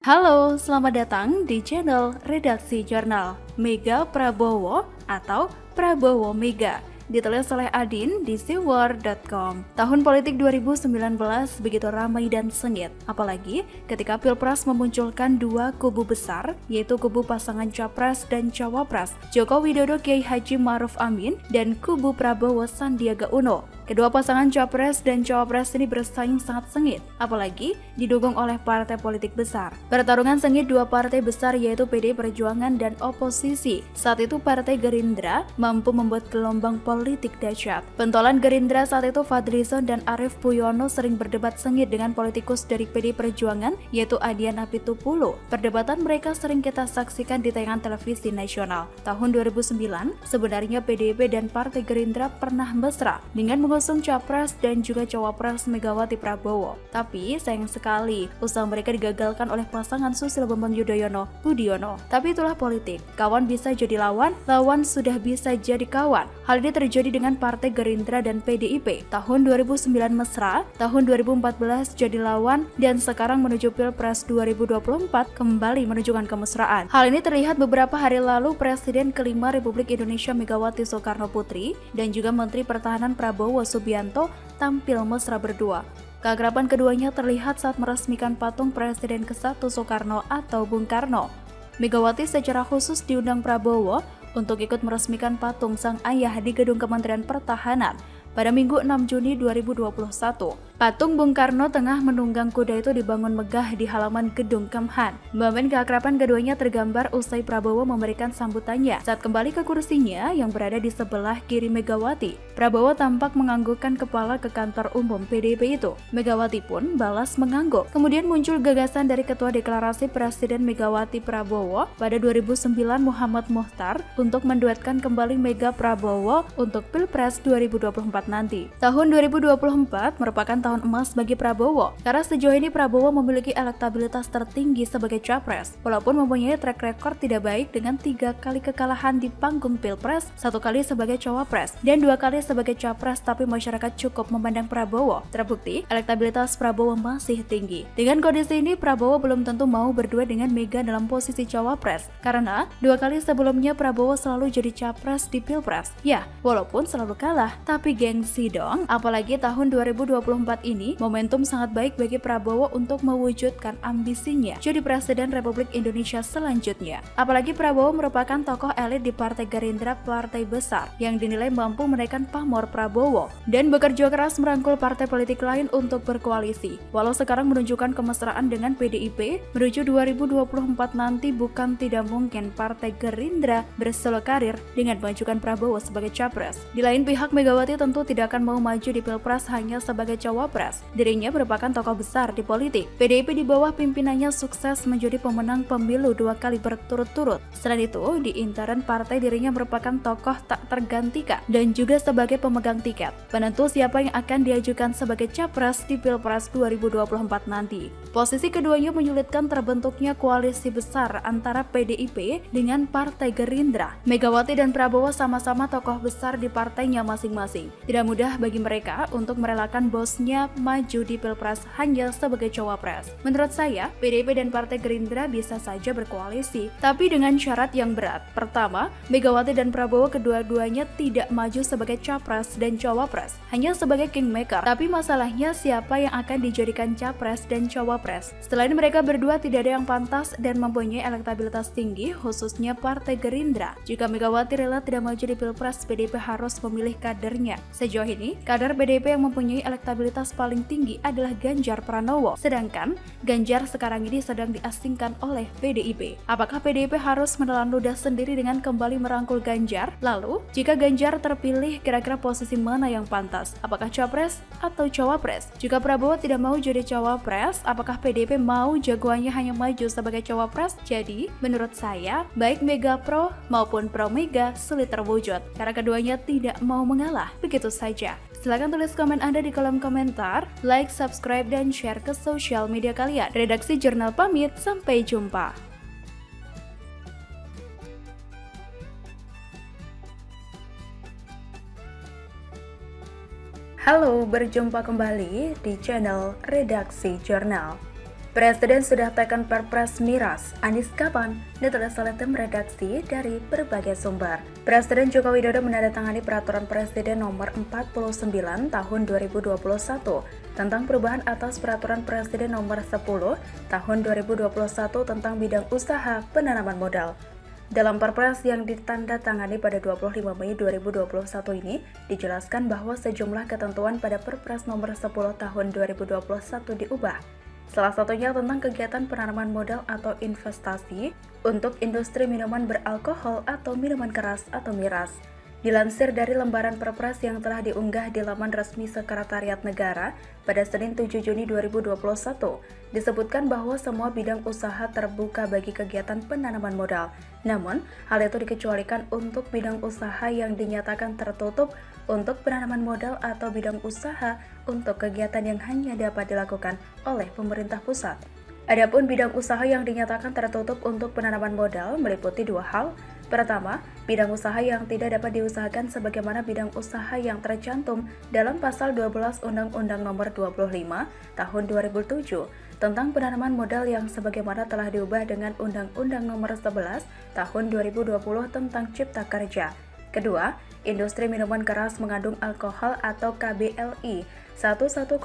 Halo, selamat datang di channel Redaksi Jurnal. Mega Prabowo atau Prabowo Mega ditulis oleh Adin di siwar.com. Tahun politik 2019 begitu ramai dan sengit, apalagi ketika Pilpres memunculkan dua kubu besar, yaitu kubu pasangan Capres dan Cawapres Joko Widodo Kiai Haji Ma'ruf Amin dan kubu Prabowo Sandiaga Uno. Kedua pasangan Capres dan Cawapres ini bersaing sangat sengit, apalagi didukung oleh partai politik besar. Pertarungan sengit dua partai besar yaitu PDI Perjuangan dan oposisi. Saat itu Partai Gerindra mampu membuat gelombang politik dahsyat. Pentolan Gerindra saat itu Fadlizon dan Arief Puyono sering berdebat sengit dengan politikus dari PDI Perjuangan yaitu Adian Apitupulu. Perdebatan mereka sering kita saksikan di tayangan televisi nasional. Tahun 2009, sebenarnya PDIP dan Partai Gerindra pernah mesra dengan mengusung Capres dan juga Cawapres Megawati Prabowo. Tapi sayang sekali, usaha mereka digagalkan oleh pasangan Susilo Bambang Yudhoyono Budiono. Tapi itulah politik. Kawan bisa jadi lawan, lawan sudah bisa jadi kawan. Hal ini terjadi dengan Partai Gerindra dan PDIP. Tahun 2009 mesra, tahun 2014 jadi lawan, dan sekarang menuju Pilpres 2024 kembali menunjukkan kemesraan. Hal ini terlihat beberapa hari lalu Presiden kelima Republik Indonesia Megawati Soekarno Putri dan juga Menteri Pertahanan Prabowo Subianto tampil mesra berdua. Keakraban keduanya terlihat saat meresmikan patung Presiden ke-1 Soekarno atau Bung Karno. Megawati secara khusus diundang Prabowo untuk ikut meresmikan patung sang ayah di Gedung Kementerian Pertahanan pada Minggu 6 Juni 2021. Patung Bung Karno tengah menunggang kuda itu dibangun megah di halaman Gedung Kemhan. Momen keakraban keduanya tergambar usai Prabowo memberikan sambutannya saat kembali ke kursinya yang berada di sebelah kiri Megawati. Prabowo tampak menganggukkan kepala ke kantor umum PDIP itu. Megawati pun balas mengangguk. Kemudian muncul gagasan dari Ketua Deklarasi Presiden Megawati Prabowo pada 2009 Muhammad Muhtar untuk menduetkan kembali Mega Prabowo untuk Pilpres 2024 nanti. Tahun 2024 merupakan tahun emas bagi Prabowo, karena sejauh ini Prabowo memiliki elektabilitas tertinggi sebagai Capres, walaupun mempunyai track record tidak baik dengan 3 kali kekalahan di panggung Pilpres, 1 kali sebagai Cawapres, dan 2 kali sebagai Capres, tapi masyarakat cukup memandang Prabowo. Terbukti, elektabilitas Prabowo masih tinggi. Dengan kondisi ini, Prabowo belum tentu mau berdua dengan Mega dalam posisi Cawapres, karena 2 kali sebelumnya Prabowo selalu jadi Capres di Pilpres. Ya, walaupun selalu kalah, tapi gengsi dong. Apalagi tahun 2024 ini, momentum sangat baik bagi Prabowo untuk mewujudkan ambisinya jadi Presiden Republik Indonesia selanjutnya. Apalagi Prabowo merupakan tokoh elit di Partai Gerindra, partai besar yang dinilai mampu menaikkan pamor Prabowo dan bekerja keras merangkul partai politik lain untuk berkoalisi. Walau sekarang menunjukkan kemesraan dengan PDIP, menuju 2024 nanti bukan tidak mungkin Partai Gerindra bersolo karir dengan mengajukan Prabowo sebagai Capres. Di lain pihak, Megawati tentu tidak akan mau maju di Pilpres hanya sebagai Cawapres. Dirinya merupakan tokoh besar di politik. PDIP di bawah pimpinannya sukses menjadi pemenang pemilu 2 kali berturut-turut. Selain itu, di intern partai dirinya merupakan tokoh tak tergantikan dan juga sebagai pemegang tiket penentu siapa yang akan diajukan sebagai Capres di Pilpres 2024 nanti. Posisi keduanya menyulitkan terbentuknya koalisi besar antara PDIP dengan Partai Gerindra. Megawati dan Prabowo sama-sama tokoh besar di partainya masing-masing. Tidak mudah bagi mereka untuk merelakan bosnya maju di Pilpres hanya sebagai Cawapres. Menurut saya, PDIP dan Partai Gerindra bisa saja berkoalisi, tapi dengan syarat yang berat. Pertama, Megawati dan Prabowo kedua-duanya tidak maju sebagai Capres dan Cawapres, hanya sebagai kingmaker. Tapi masalahnya siapa yang akan dijadikan Capres dan Cawapres? Selain mereka berdua tidak ada yang pantas dan mempunyai elektabilitas tinggi, khususnya Partai Gerindra. Jika Megawati rela tidak maju di Pilpres, PDIP harus memilih kadernya. Sejauh ini, kader PDIP yang mempunyai elektabilitas paling tinggi adalah Ganjar Pranowo, sedangkan Ganjar sekarang ini sedang diasingkan oleh PDIP. Apakah PDIP harus menelan ludah sendiri dengan kembali merangkul Ganjar? Lalu, jika Ganjar terpilih, kira-kira posisi mana yang pantas? Apakah Capres atau Cawapres? Jika Prabowo tidak mau jadi Cawapres, apakah PDIP mau jagoannya hanya maju sebagai Cawapres? Jadi, menurut saya, baik Mega Pro maupun Pro Mega sulit terwujud, karena keduanya tidak mau mengalah. Begitu saja. Silahkan tulis komen Anda di kolom komentar, like, subscribe, dan share ke sosial media kalian. Redaksi Jurnal pamit, sampai jumpa. Halo, berjumpa kembali di channel Redaksi Jurnal. Presiden sudah tekan Perpres Miras, Anies kapan? Ditulis oleh tim redaksi dari berbagai sumber. Presiden Joko Widodo menandatangani Peraturan Presiden Nomor 49 Tahun 2021 tentang perubahan atas Peraturan Presiden Nomor 10 Tahun 2021 tentang bidang usaha penanaman modal. Dalam Perpres yang ditandatangani pada 25 Mei 2021 ini, dijelaskan bahwa sejumlah ketentuan pada Perpres Nomor 10 Tahun 2021 diubah. Salah satunya tentang kegiatan penanaman modal atau investasi untuk industri minuman beralkohol atau minuman keras atau miras. Dilansir dari lembaran Perpres yang telah diunggah di laman resmi Sekretariat Negara pada Senin 7 Juni 2021, disebutkan bahwa semua bidang usaha terbuka bagi kegiatan penanaman modal. Namun, hal itu dikecualikan untuk bidang usaha yang dinyatakan tertutup untuk penanaman modal atau bidang usaha untuk kegiatan yang hanya dapat dilakukan oleh pemerintah pusat. Adapun bidang usaha yang dinyatakan tertutup untuk penanaman modal meliputi dua hal. Pertama, bidang usaha yang tidak dapat diusahakan sebagaimana bidang usaha yang tercantum dalam Pasal 12 Undang-Undang Nomor 25 Tahun 2007 tentang penanaman modal yang sebagaimana telah diubah dengan Undang-Undang Nomor 11 Tahun 2020 tentang Cipta Kerja. Kedua, industri minuman keras mengandung alkohol atau KBLI 11010,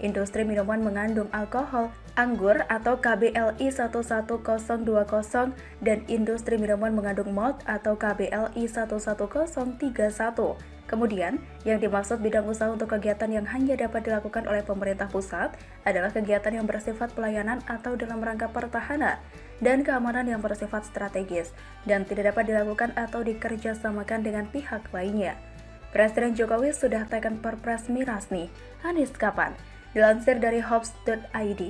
industri minuman mengandung alkohol, anggur atau KBLI 11020, dan industri minuman mengandung malt atau KBLI 11031. Kemudian, yang dimaksud bidang usaha untuk kegiatan yang hanya dapat dilakukan oleh pemerintah pusat adalah kegiatan yang bersifat pelayanan atau dalam rangka pertahanan dan keamanan yang bersifat strategis dan tidak dapat dilakukan atau dikerjasamakan dengan pihak lainnya. Presiden Jokowi sudah tekan Perpres Miras nih, Anies kapan? Dilansir dari Hops.id,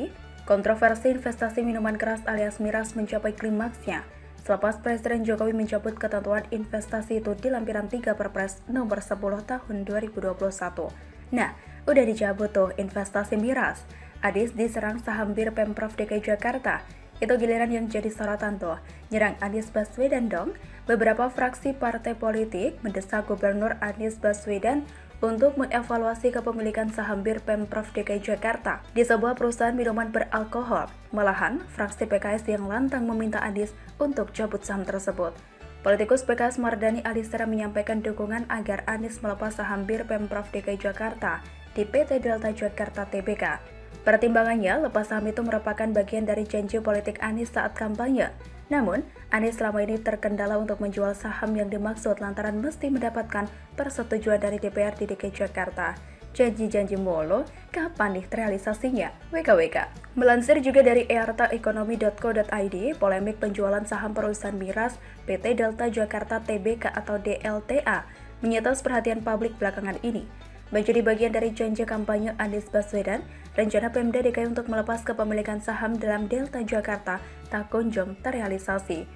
kontroversi investasi minuman keras alias miras mencapai klimaksnya selepas Presiden Jokowi mencabut ketentuan investasi itu di lampiran 3 Perpres Nomor 10 Tahun 2021. Nah, udah dicabut tuh investasi miras. Anies diserang saham bir Pemprov DKI Jakarta. Itu giliran yang jadi sorotan tuh, nyerang Anies Baswedan dong. Beberapa fraksi partai politik mendesak Gubernur Anies Baswedan untuk mengevaluasi kepemilikan saham bir Pemprov DKI Jakarta di sebuah perusahaan minuman beralkohol. Malahan, fraksi PKS yang lantang meminta Anies untuk cabut saham tersebut. Politikus PKS Mardhani Alisera menyampaikan dukungan agar Anies melepas saham bir Pemprov DKI Jakarta di PT Delta Jakarta Tbk. Pertimbangannya, lepas saham itu merupakan bagian dari janji politik Anies saat kampanye. Namun, Anies selama ini terkendala untuk menjual saham yang dimaksud lantaran mesti mendapatkan persetujuan dari DPRD DKI Jakarta. Janji-janji mulu, kapan nih realisasinya? WKWK. Melansir juga dari eartaeconomy.co.id, polemik penjualan saham perusahaan miras PT Delta Jakarta Tbk atau DLTA menyita perhatian publik belakangan ini. Menjadi bagian dari janji kampanye Anies Baswedan, rencana Pemda DKI untuk melepas kepemilikan saham dalam Delta Jakarta tak kunjung terrealisasi.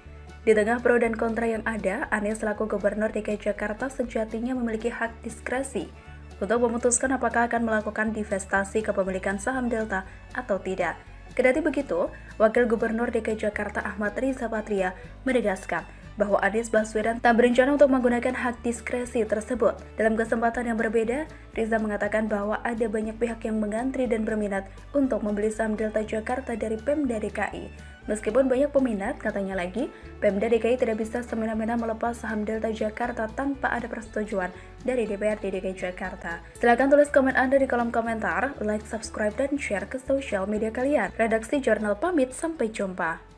Di tengah pro dan kontra yang ada, Anies selaku Gubernur DKI Jakarta sejatinya memiliki hak diskresi untuk memutuskan apakah akan melakukan divestasi kepemilikan saham Delta atau tidak. Kendati begitu, Wakil Gubernur DKI Jakarta Ahmad Riza Patria menegaskan bahwa Anies Baswedan tak berencana untuk menggunakan hak diskresi tersebut. Dalam kesempatan yang berbeda, Riza mengatakan bahwa ada banyak pihak yang mengantri dan berminat untuk membeli saham Delta Jakarta dari Pemda DKI. Meskipun banyak peminat, katanya lagi, Pemda DKI tidak bisa semena-mena melepas saham Delta Jakarta tanpa ada persetujuan dari DPRD DKI Jakarta. Silahkan tulis komen Anda di kolom komentar, like, subscribe, dan share ke sosial media kalian. Redaksi Jurnal pamit, sampai jumpa.